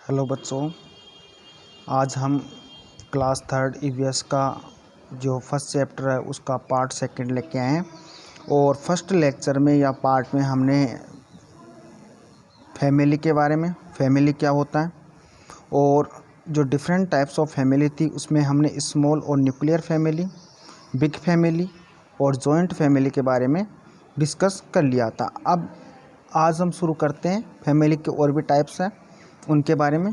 Hello बच्चों, आज हम क्लास थर्ड ईवीएस का जो फर्स्ट चैप्टर है उसका पार्ट सेकंड लेके आए हैं। और फर्स्ट लेक्चर में या पार्ट में हमने फैमिली के बारे में, फैमिली क्या होता है और जो डिफरेंट टाइप्स ऑफ फैमिली थी उसमें हमने स्मॉल और न्यूक्लियर फैमिली, बिग फैमिली और जॉइंट फैमिली के बारे में डिस्कस कर लिया था। अब आज हम शुरू करते हैं फैमिली के और भी टाइप्स हैं उनके बारे में।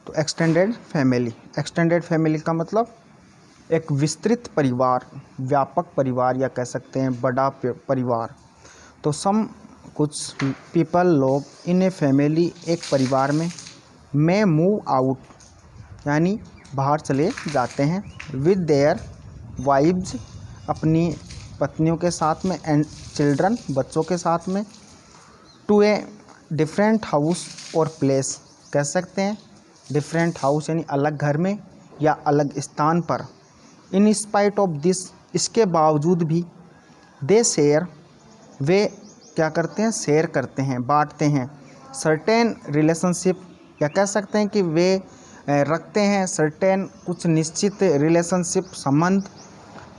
तो एक्सटेंडेड फैमिली का मतलब एक विस्तृत परिवार, व्यापक परिवार या कह सकते हैं बड़ा परिवार। तो कुछ पीपल, लोग इन ए फैमिली, एक परिवार में मूव आउट यानी बाहर चले जाते हैं विद देयर वाइब्स, अपनी पत्नियों के साथ में, एंड चिल्ड्रन, बच्चों के साथ में, टू ए डिफरेंट हाउस और प्लेस, कह सकते हैं डिफरेंट हाउस यानी अलग घर में या अलग स्थान पर। इन स्पाइट ऑफ दिस, इसके बावजूद भी, दे शेयर, वे क्या करते हैं, शेयर करते हैं, बांटते हैं सर्टेन रिलेशनशिप, या कह सकते हैं कि वे रखते हैं सर्टेन कुछ निश्चित रिलेशनशिप, संबंध,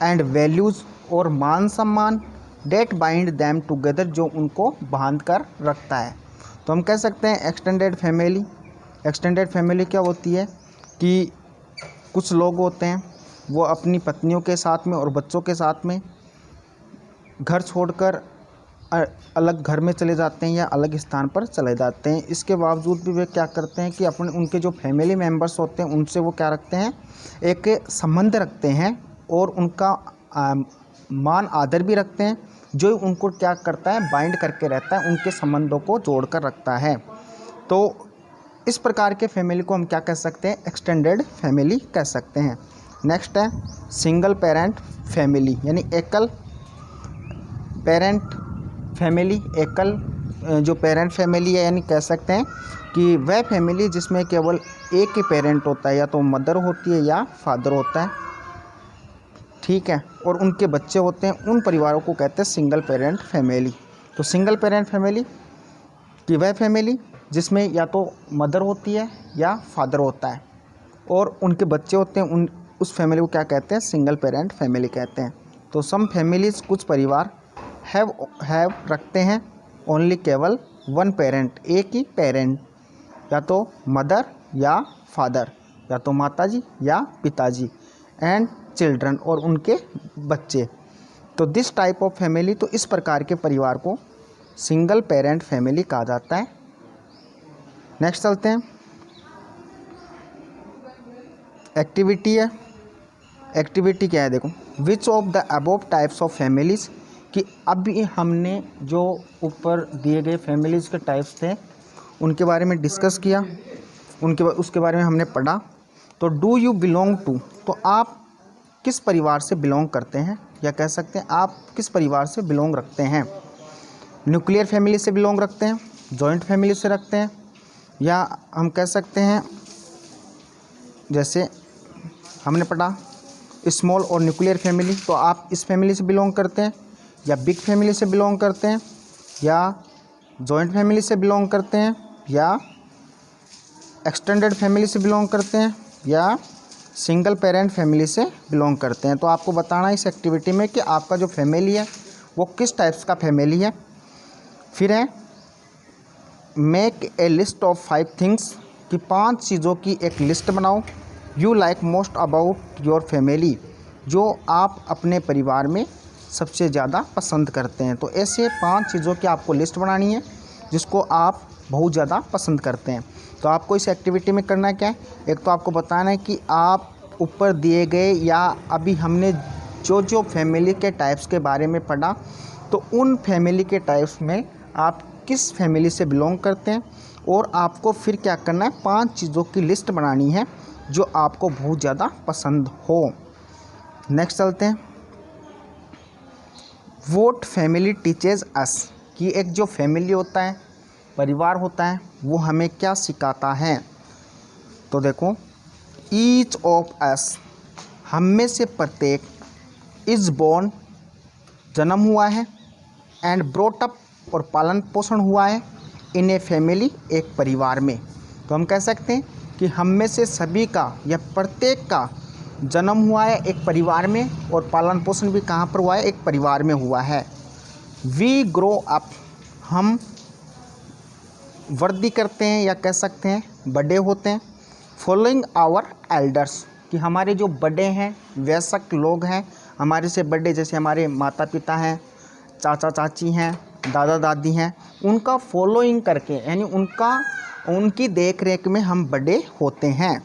एंड वैल्यूज़ और मान सम्मान, डेट बाइंड दैम टुगेदर, जो उनको बांध कर रखता है। तो हम कह सकते हैं एक्सटेंडेड फैमिली क्या होती है कि कुछ लोग होते हैं वो अपनी पत्नियों के साथ में और बच्चों के साथ में घर छोड़कर अलग घर में चले जाते हैं या अलग स्थान पर चले जाते हैं। इसके बावजूद भी वे क्या करते हैं कि अपने उनके जो फैमिली मेम्बर्स होते हैं उनसे वो क्या रखते हैं, एक संबंध रखते हैं और उनका मान आदर भी रखते हैं, जो उनको क्या करता है, बाइंड करके रहता है, उनके संबंधों को जोड़ कर रखता है। तो इस प्रकार के फैमिली को हम क्या कह सकते हैं, एक्सटेंडेड फैमिली कह सकते हैं। नेक्स्ट है सिंगल पेरेंट फैमिली, यानी एकल पेरेंट फैमिली, एकल जो पेरेंट फैमिली है, यानी कह सकते हैं कि वह फैमिली जिसमें केवल एक ही पेरेंट होता है, या तो मदर होती है या फादर होता है, ठीक है, और उनके बच्चे होते हैं, उन परिवारों को कहते हैं सिंगल पेरेंट फैमिली। तो सिंगल पेरेंट फैमिली कि वह फैमिली जिसमें या तो मदर होती है या फादर होता है और उनके बच्चे होते हैं, उस फैमिली को क्या कहते हैं, सिंगल पेरेंट फैमिली कहते हैं। तो सम फैमिलीज, कुछ परिवार हैव रखते हैं ओनली, केवल वन पेरेंट, एक ही पेरेंट, या तो मदर या फादर, या तो माताजी या पिताजी, एंड चिल्ड्रन, और उनके बच्चे। तो दिस टाइप ऑफ फैमिली, तो इस प्रकार के परिवार को सिंगल पेरेंट फैमिली कहा जाता है। नेक्स्ट चलते हैं, एक्टिविटी है। एक्टिविटी क्या है, देखो, which of the above types of families, कि अभी हमने जो ऊपर दिए गए फैमिलीज़ के टाइप्स थे उनके बारे में डिस्कस किया, उसके बारे में हमने पढ़ा। तो डू यू बिलोंग टू, तो आप किस परिवार से बिलोंग करते हैं, या कह सकते हैं आप किस परिवार से बिलोंग रखते हैं। न्यूक्लियर फैमिली से बिलोंग रखते हैं, जॉइंट फैमिली से रखते हैं, या हम कह सकते हैं जैसे हमने पढ़ा स्मॉल और न्यूक्लियर फैमिली, तो आप इस फैमिली से बिलोंग करते हैं, या बिग फैमिली से बिलोंग करते हैं, या जॉइंट फैमिली से बिलोंग करते हैं, या एक्सटेंडेड फैमिली से बिलोंग करते हैं, या सिंगल पेरेंट फैमिली से बिलोंग करते हैं। तो आपको बताना है इस एक्टिविटी में कि आपका जो फैमिली है वो किस टाइप्स का फैमिली है। फिर है make a list of 5 things, कि 5 चीज़ों की एक लिस्ट बनाओ, you like most about your family, जो आप अपने परिवार में सबसे ज़्यादा पसंद करते हैं। तो ऐसे 5 चीज़ों की आपको लिस्ट बनानी है जिसको आप बहुत ज़्यादा पसंद करते हैं। तो आपको इस एक्टिविटी में करना क्या है, एक तो आपको बताना है कि आप ऊपर दिए गए या अभी हमने जो फैमिली के टाइप्स के बारे में पढ़ा, तो उन फैमिली के टाइप्स में आप किस फैमिली से बिलोंग करते हैं, और आपको फिर क्या करना है, 5 चीज़ों की लिस्ट बनानी है जो आपको बहुत ज़्यादा पसंद हो। नेक्स्ट चलते हैं, व्हाट फैमिली टीचेज अस, कि एक जो फैमिली होता है, परिवार होता है, वो हमें क्या सिखाता है। तो देखो, ईच ऑफ अस, हम में से प्रत्येक, इज़ बोर्न, जन्म हुआ है, एंड ब्रोट अप और पालन पोषण हुआ है इन ए फैमिली, एक परिवार में। तो हम कह सकते हैं कि हम में से सभी का या प्रत्येक का जन्म हुआ है एक परिवार में और पालन पोषण भी कहाँ पर हुआ है, एक परिवार में हुआ है। वी ग्रो अप, हम वृद्धि करते हैं या कह सकते हैं बड़े होते हैं। फॉलोइंग आवर एल्डर्स, कि हमारे जो बड़े हैं, वयस्क लोग हैं, हमारे से बड़े, जैसे हमारे माता पिता हैं, चाचा चाची हैं, दादा दादी हैं, उनका फॉलोइंग करके यानी उनकी देख रेख में हम बड़े होते हैं।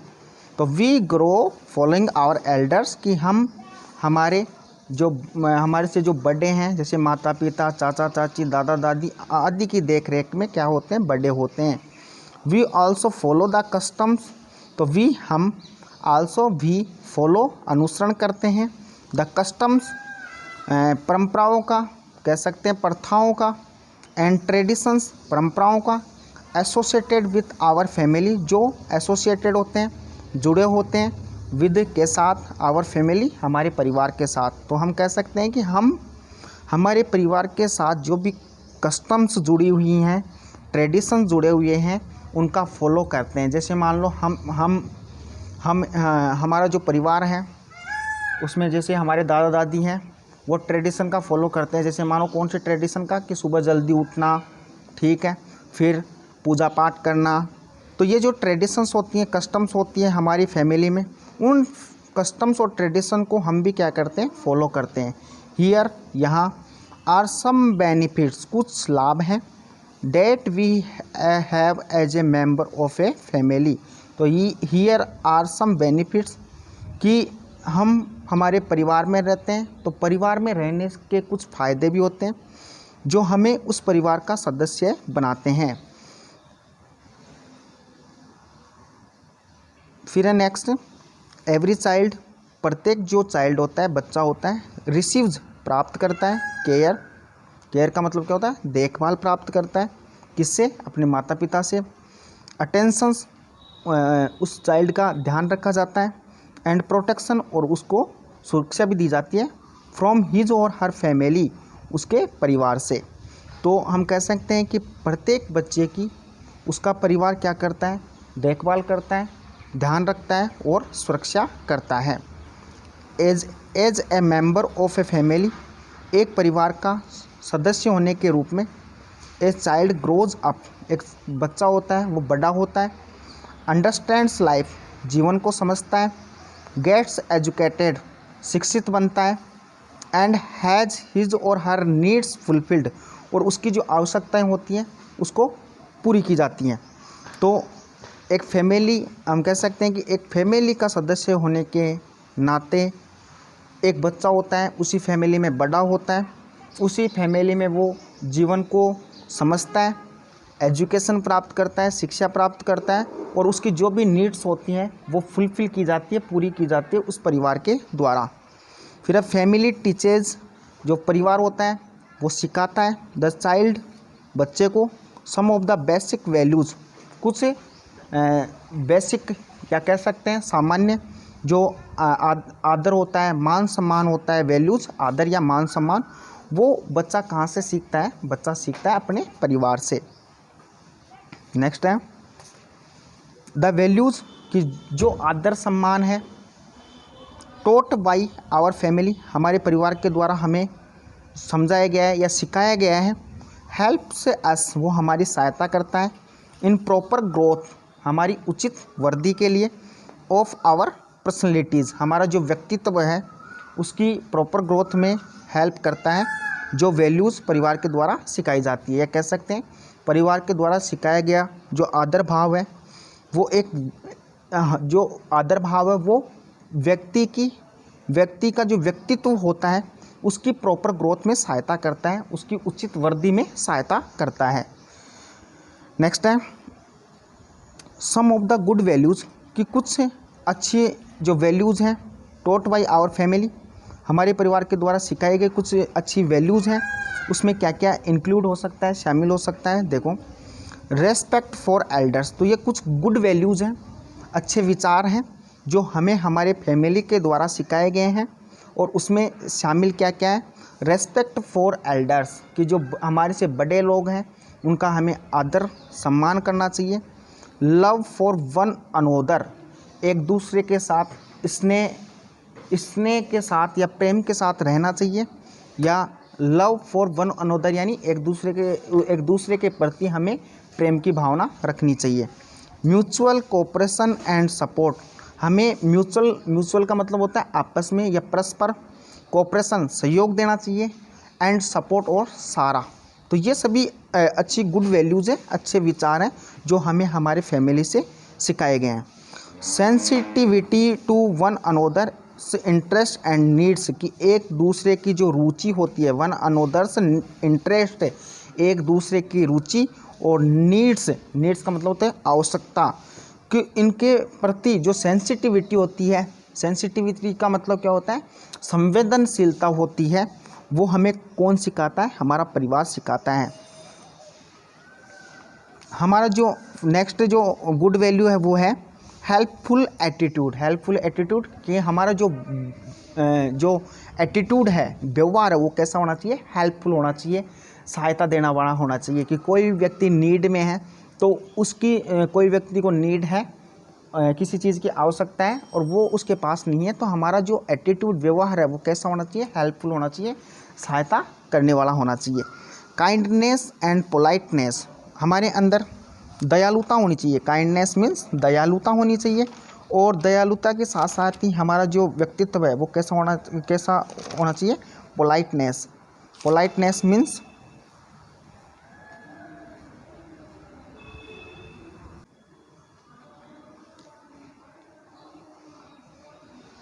तो we grow following our elders, कि हम हमारे से जो बड़े हैं, जैसे माता पिता, चाचा चाची, दादा दादी आदि की देख रेख में क्या होते हैं, बड़े होते हैं। We also follow the customs, तो हम आल्सो भी फॉलो अनुसरण करते हैं, द कस्टम्स परंपराओं का, कह सकते हैं प्रथाओं का, एंड ट्रेडिशंस परंपराओं का, एसोसिएटेड विथ आवर फैमिली, जो एसोसिएटेड होते हैं, जुड़े होते हैं, विद के साथ, आवर फैमिली हमारे परिवार के साथ। तो हम कह सकते हैं कि हम हमारे परिवार के साथ जो भी कस्टम्स जुड़ी हुई हैं, ट्रेडिशन जुड़े हुए हैं, उनका फॉलो करते हैं। जैसे मान लो हमारा जो परिवार है उसमें जैसे हमारे दादा दादी हैं, वो ट्रेडिशन का फॉलो करते हैं। जैसे मानो कौन से ट्रेडिशन का, कि सुबह जल्दी उठना, ठीक है, फिर पूजा पाठ करना। तो ये जो ट्रेडिशंस होती हैं, कस्टम्स होती हैं हमारी फैमिली में, उन कस्टम्स और ट्रेडिशन को हम भी क्या करते हैं, फॉलो करते हैं। हियर, यहाँ, आर सम बेनिफिट्स, कुछ लाभ हैं, that we have as a member of a family. तो हियर आर सम बेनिफिट्स, कि हम हमारे परिवार में रहते हैं, तो परिवार में रहने के कुछ फ़ायदे भी होते हैं जो हमें उस परिवार का सदस्य बनाते हैं। फिर है नेक्स्ट, एवरी चाइल्ड, प्रत्येक जो चाइल्ड होता है, बच्चा होता है, रिसीव्स प्राप्त करता है, केयर का मतलब क्या होता है, देखभाल प्राप्त करता है, किससे, अपने माता पिता से। अटेंशंस, उस चाइल्ड का ध्यान रखा जाता है, एंड प्रोटेक्शन, और उसको सुरक्षा भी दी जाती है, फ्रॉम हिज और हर फैमिली, उसके परिवार से। तो हम कह सकते हैं कि प्रत्येक बच्चे की उसका परिवार क्या करता है, देखभाल करता है, ध्यान रखता है और सुरक्षा करता है। As a member of a family, एक परिवार का सदस्य होने के रूप में, ए चाइल्ड ग्रोज अप, एक बच्चा होता है वो बड़ा होता है, अंडरस्टैंड्स लाइफ, जीवन को समझता है, गेट्स एजुकेटेड, शिक्षित बनता है, एंड हैज़ हिज और हर नीड्स फुलफिल्ड, और उसकी जो आवश्यकताएं होती हैं उसको पूरी की जाती हैं। तो एक फैमिली, हम कह सकते हैं कि एक फैमिली का सदस्य होने के नाते एक बच्चा होता है, उसी फैमिली में बड़ा होता है, उसी फैमिली में वो जीवन को समझता है, एजुकेशन प्राप्त करता है, शिक्षा प्राप्त करता है, और उसकी जो भी नीड्स होती हैं वो फुलफ़िल की जाती है, पूरी की जाती है उस परिवार के द्वारा। फिर अब फैमिली टीचेज, जो परिवार होता है वो सिखाता है द चाइल्ड, बच्चे को, सम ऑफ द बेसिक वैल्यूज़, कुछ बेसिक क्या कह सकते हैं, सामान्य जो आदर होता है, मान सम्मान होता है, वैल्यूज़, आदर या मान सम्मान, वो बच्चा कहाँ से सीखता है, बच्चा सीखता है अपने परिवार से। नेक्स्ट है द वैल्यूज़, कि जो आदर सम्मान है, टोट बाई आवर फैमिली, हमारे परिवार के द्वारा हमें समझाया गया है या सिखाया गया है, हेल्प से अस, वो हमारी सहायता करता है, इन प्रॉपर ग्रोथ, हमारी उचित वृद्धि के लिए, ऑफ आवर पर्सनैलिटीज़, हमारा जो व्यक्तित्व है उसकी प्रॉपर ग्रोथ में हेल्प करता है, जो वैल्यूज़ परिवार के द्वारा सिखाई जाती है। या कह सकते हैं परिवार के द्वारा सिखाया गया जो आदर भाव है, वो जो आदर भाव है वो व्यक्ति का जो व्यक्तित्व होता है उसकी प्रॉपर ग्रोथ में सहायता करता है, उसकी उचित वृद्धि में सहायता करता है। नेक्स्ट है सम ऑफ द गुड वैल्यूज़, कि कुछ अच्छी जो वैल्यूज़ हैं, टोट बाई आवर फैमिली, हमारे परिवार के द्वारा सिखाए गए कुछ अच्छी वैल्यूज़ हैं, उसमें क्या क्या इंक्लूड हो सकता है, शामिल हो सकता है। देखो, रेस्पेक्ट फॉर एल्डर्स, तो ये कुछ गुड वैल्यूज़ हैं, अच्छे विचार हैं जो हमें हमारे फैमिली के द्वारा सिखाए गए हैं और उसमें शामिल क्या क्या है, रेस्पेक्ट फॉर एल्डर्स, कि जो हमारे से बड़े लोग हैं उनका हमें आदर सम्मान करना चाहिए। लव फॉर वन अनोदर, एक दूसरे के साथ स्नेह के साथ या प्रेम के साथ रहना चाहिए। या लव फॉर वन अनोदर यानी एक दूसरे के प्रति हमें प्रेम की भावना रखनी चाहिए। म्यूचुअल कोऑपरेशन एंड सपोर्ट, हमें म्यूचुअल का मतलब होता है आपस में या परस्पर, कोऑपरेशन सहयोग देना चाहिए, एंड सपोर्ट और सहारा। तो ये सभी अच्छी गुड वैल्यूज़ हैं, अच्छे विचार हैं जो हमें हमारे फैमिली से सिखाए गए हैं। Sensitivity to one another interest and needs, कि एक दूसरे की जो रुचि होती है, वन अनोदर्स इंटरेस्ट, एक दूसरे की रुचि, और नीड्स का मतलब होता है आवश्यकता, कि इनके प्रति जो सेंसिटिविटी होती है, सेंसिटिविटी का मतलब क्या होता है, संवेदनशीलता होती है, वो हमें कौन सिखाता है, हमारा परिवार सिखाता है। हमारा जो नेक्स्ट जो गुड वैल्यू है वो है हेल्पफुल एटीट्यूड, कि हमारा जो एटीट्यूड है, व्यवहार है, वो कैसा होना चाहिए, हेल्पफुल होना चाहिए, सहायता देना वाला होना चाहिए। कि कोई भी व्यक्ति नीड में है तो उसकी कोई व्यक्ति को नीड है, किसी चीज़ की आवश्यकता है और वो उसके पास नहीं है, तो हमारा जो एटीट्यूड व्यवहार है वो कैसा होना चाहिए, हेल्पफुल होना चाहिए, सहायता करने वाला होना चाहिए। काइंडनेस एंड पोलाइटनेस, हमारे अंदर दयालुता होनी चाहिए। काइंडनेस मीन्स दयालुता होनी चाहिए, और दयालुता के साथ साथ ही हमारा जो व्यक्तित्व है वो कैसा होना चाहिए, पोलाइटनेस मीन्स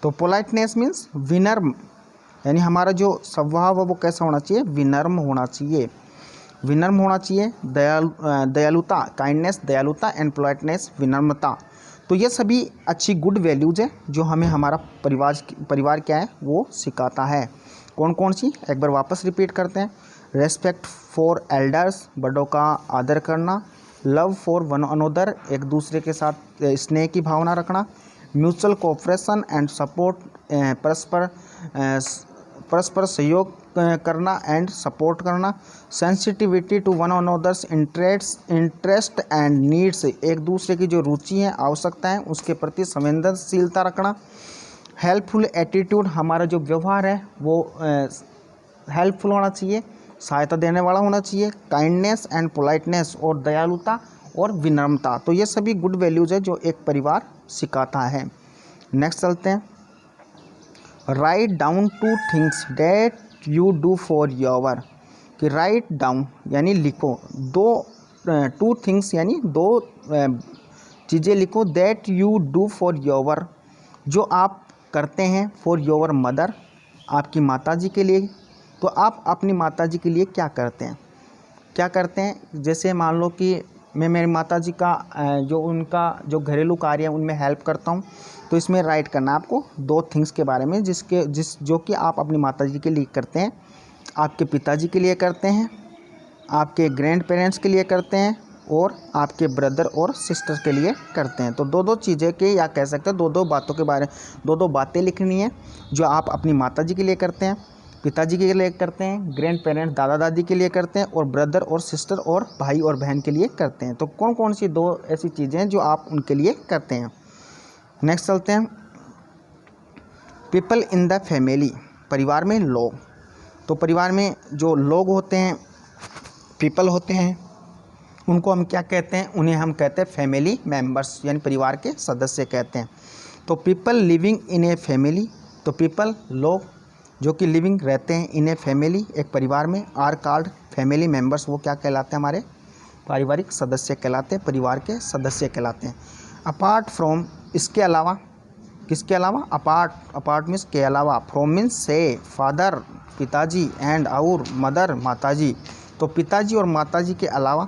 तो पोलाइटनेस मीन्स विनम्र, यानी हमारा जो स्वभाव है वो कैसा होना चाहिए, विनम्र होना चाहिए, दयालुता, काइंडनेस दयालुता, एंड पोलाइटनेस विनम्रता। तो ये सभी अच्छी गुड वैल्यूज़ है जो हमें हमारा परिवार क्या है वो सिखाता है। कौन कौन सी, एक बार वापस रिपीट करते हैं। रेस्पेक्ट फॉर एल्डर्स, बड़ों का आदर करना। लव फॉर वन अनोदर, एक दूसरे के साथ स्नेह की भावना रखना। म्यूचुअल कोऑपरेशन एंड सपोर्ट, परस्पर सहयोग करना एंड सपोर्ट करना। Sensitivity to one another's interest and needs, एक दूसरे की जो रुचि है, आवश्यकता है, उसके प्रति संवेदनशीलता रखना। हेल्पफुल एटीट्यूड, हमारा जो व्यवहार है वो हेल्पफुल होना चाहिए, सहायता देने वाला होना चाहिए। काइंडनेस एंड पोलाइटनेस, और दयालुता और विनम्रता। तो ये सभी गुड वैल्यूज़ है जो एक परिवार सिखाता है। नेक्स्ट चलते हैं। Write down 2 things that you do for your, कि राइट डाउन यानी लिखो, 2 थिंग्स यानी 2 चीज़ें लिखो, that you do for your, जो आप करते हैं, फॉर योर मदर, आपकी माताजी के लिए। तो आप अपनी माताजी के लिए क्या करते हैं, जैसे मान लो कि मैं मेरी माताजी का उनका जो घरेलू कार्य है उनमें हेल्प करता हूँ, तो इसमें राइट करना है आपको 2 थिंग्स के बारे में जो कि आप अपनी माताजी के लिए करते हैं, आपके पिताजी के लिए करते हैं, आपके ग्रैंड पेरेंट्स के लिए करते हैं, और आपके ब्रदर और सिस्टर के लिए करते हैं। तो 2 चीज़ें के, या कह सकते हैं 2 बातों के बारे, 2 बातें लिखनी है जो आप अपनी माताजी के लिए करते हैं, पिताजी के लिए करते हैं, ग्रैंड पेरेंट्स दादा दादी के लिए करते हैं, और ब्रदर और सिस्टर और भाई और बहन के लिए करते हैं। तो कौन कौन सी 2 ऐसी चीज़ें हैं जो आप उनके लिए करते हैं। नेक्स्ट चलते हैं। पीपल इन द फैमिली, परिवार में लोग। तो परिवार में जो लोग होते हैं, पीपल होते हैं, उनको हम क्या कहते हैं, उन्हें हम कहते हैं फैमिली मेम्बर्स, यानी परिवार के सदस्य कहते हैं। तो people living in A family, तो पीपल लोग जो कि लिविंग रहते हैं इन ए फैमिली, एक परिवार में, आर कॉल्ड फैमिली मेम्बर्स, वो क्या कहलाते हैं, हमारे पारिवारिक सदस्य कहलाते हैं, परिवार के सदस्य कहलाते हैं। अपार्ट फ्रॉम, इसके अलावा, किसके अलावा, अपार्ट मीन्स के अलावा, फ्रॉम मीन्स से, फादर पिताजी, एंड और मदर माताजी। तो पिताजी और माताजी के अलावा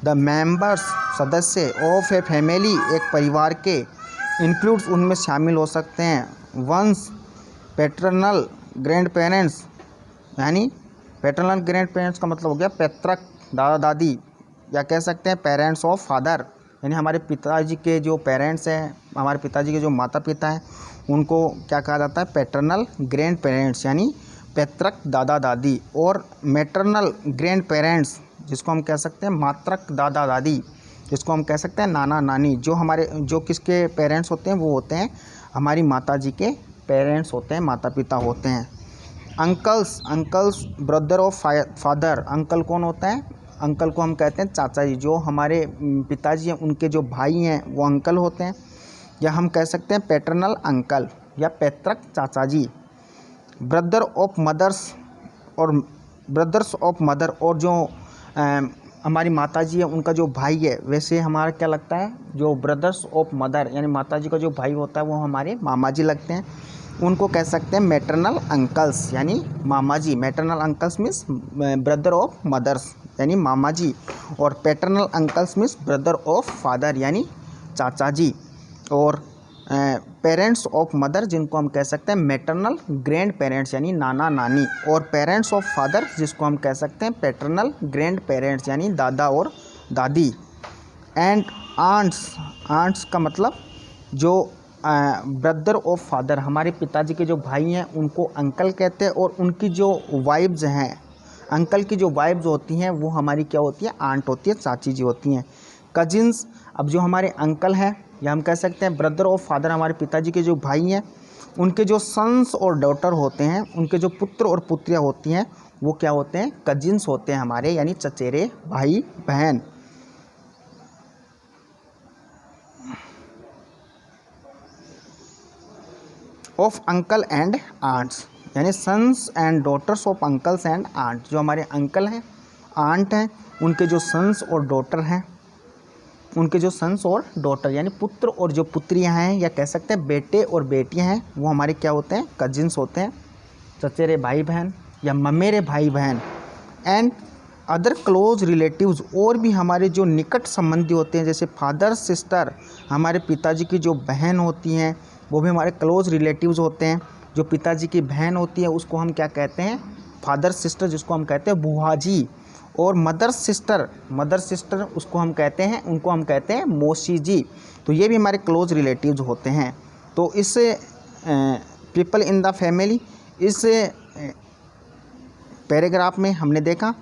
द मेंबर्स सदस्य ऑफ ए फैमिली, एक परिवार के, इंक्लूड्स उनमें शामिल हो सकते हैं वंस पैटर्नल ग्रैंड पेरेंट्स, यानी पैटर्नल ग्रैंड पेरेंट्स का मतलब हो गया पैतृक दादा दादी, या कह सकते हैं पेरेंट्स ऑफ फादर, यानी हमारे पिताजी के जो पेरेंट्स हैं, हमारे पिताजी के जो माता पिता हैं, उनको क्या कहा जाता है, पैटर्नल ग्रैंड पेरेंट्स यानी पैतृक दादा दादी। और मैटरनल ग्रैंड पेरेंट्स जिसको हम कह सकते हैं मातृक दादा दादी, जिसको हम कह सकते हैं नाना नानी। जो किसके पेरेंट्स होते हैं, वो होते हैं हमारी माता जी के पेरेंट्स होते हैं, माता पिता होते हैं। Uncles brother of father, uncle कौन होता है, अंकल को हम कहते हैं चाचा जी। जो हमारे पिताजी हैं उनके जो भाई हैं वो अंकल होते हैं, या हम कह सकते हैं पैटर्नल अंकल या पैतृक चाचा जी। ब्रदर्स ऑफ मदर और जो हमारी माता जी है उनका जो भाई है, वैसे हमारा क्या लगता है, जो ब्रदर्स ऑफ मदर यानी माता जी का जो भाई होता है वो हमारे मामा जी लगते हैं। उनको कह सकते हैं मैटरनल अंकल्स यानी मामा जी। Maternal uncles means brother of mothers यानी मामा जी, और paternal uncles means brother of father यानी चाचा जी। और पेरेंट्स ऑफ मदर जिनको हम कह सकते हैं मैटरनल ग्रैंड पेरेंट्स यानी नाना नानी। और पेरेंट्स ऑफ फादर जिसको हम कह सकते हैं पैटर्नल ग्रैंड पेरेंट्स यानी दादा और दादी। एंड आंट्स का मतलब जो ब्रदर ऑफ फादर, हमारे पिताजी के जो भाई हैं उनको अंकल कहते हैं, और उनकी जो वाइफ्स हैं, अंकल की जो वाइफ्स होती हैं वो हमारी क्या होती है, आंट होती है, चाची जी होती हैं। कजिन्स, अब जो हमारे अंकल हैं या हम कह सकते हैं ब्रदर ऑफ फादर, हमारे पिताजी के जो भाई हैं, उनके जो सन्स और डॉटर होते हैं, उनके जो पुत्र और पुत्रियाँ होती हैं वो क्या होते हैं, कजिन्स होते हैं हमारे, यानी चचेरे भाई बहन। ऑफ अंकल एंड आंट्स यानी sons and daughters of uncles and aunt. जो हमारे अंकल हैं, आंट हैं, उनके जो सन्स और डॉटर हैं, उनके जो सन्स और डॉटर यानी पुत्र और जो पुत्रियां हैं, या कह सकते हैं बेटे और बेटियां हैं, वो हमारे क्या होते हैं, कजिन्स होते हैं, चचेरे भाई बहन या ममेरे भाई बहन। एंड अदर क्लोज रिलेटिव्स, और भी हमारे जो निकट संबंधी होते हैं, जैसे फादर सिस्टर, हमारे पिताजी की जो बहन होती हैं वो भी हमारे क्लोज रिलेटिव्स होते हैं। जो पिताजी की बहन होती है उसको हम क्या कहते हैं, फादर सिस्टर, जिसको हम कहते हैं बुआ जी। और मदर सिस्टर उसको हम कहते हैं, उनको हम कहते हैं मौसी जी। तो ये भी हमारे क्लोज रिलेटिव्स होते हैं। तो इस पीपल इन द फैमिली, इस पैराग्राफ में हमने देखा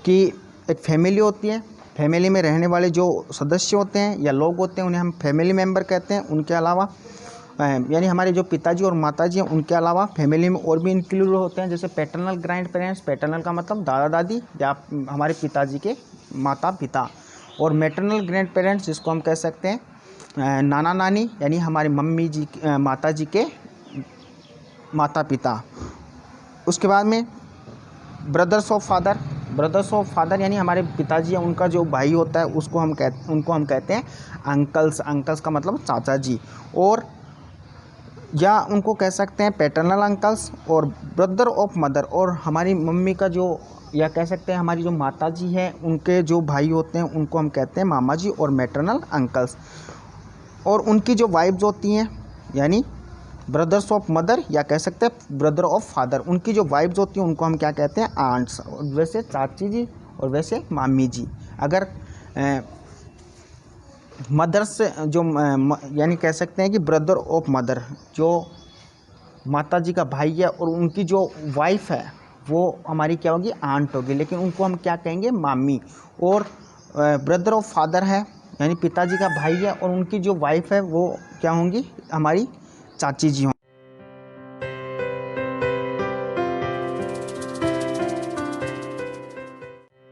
कि एक फैमिली होती है, फैमिली में रहने वाले जो सदस्य होते हैं या लोग होते हैं उन्हें हम फैमिली मेम्बर कहते हैं। उनके अलावा यानी हमारे जो पिताजी और माताजी हैं उनके अलावा फैमिली में और भी इंक्लूड होते हैं, जैसे पैटर्नल ग्रैंड पेरेंट्स, पैटर्नल का मतलब दादा दादी या हमारे पिताजी के माता पिता। और मैटरनल ग्रैंड पेरेंट्स जिसको हम कह सकते हैं नाना नानी यानी हमारी मम्मी जी, माता जी के माता पिता। उसके बाद में ब्रदर्स ऑफ फादर यानी हमारे पिताजी हैं उनका जो भाई होता है उनको हम कहते हैं अंकल्स का मतलब चाचा जी। और या उनको कह सकते हैं पैटर्नल अंकल्स। और ब्रदर ऑफ मदर, और हमारी मम्मी का जो, या कह सकते हैं हमारी जो माता जी हैं उनके जो भाई होते हैं उनको हम कहते हैं मामा जी और मैटरनल अंकल्स। और उनकी जो वाइफ्स होती हैं यानी ब्रदर्स ऑफ मदर, या कह सकते हैं ब्रदर ऑफ फादर, उनकी जो वाइफ्स होती हैं उनको हम क्या कहते हैं, आंट्स। वैसे चाची जी और वैसे मामी जी। अगर मदर्स जो यानी कह सकते हैं कि ब्रदर ऑफ मदर, जो माता जी का भाई है और उनकी जो वाइफ है वो हमारी क्या होगी, आंट होगी, लेकिन उनको हम क्या कहेंगे, मामी। और ब्रदर ऑफ फादर है यानी पिताजी का भाई है और उनकी जो वाइफ है वो क्या होंगी, हमारी चाची जी होंगी।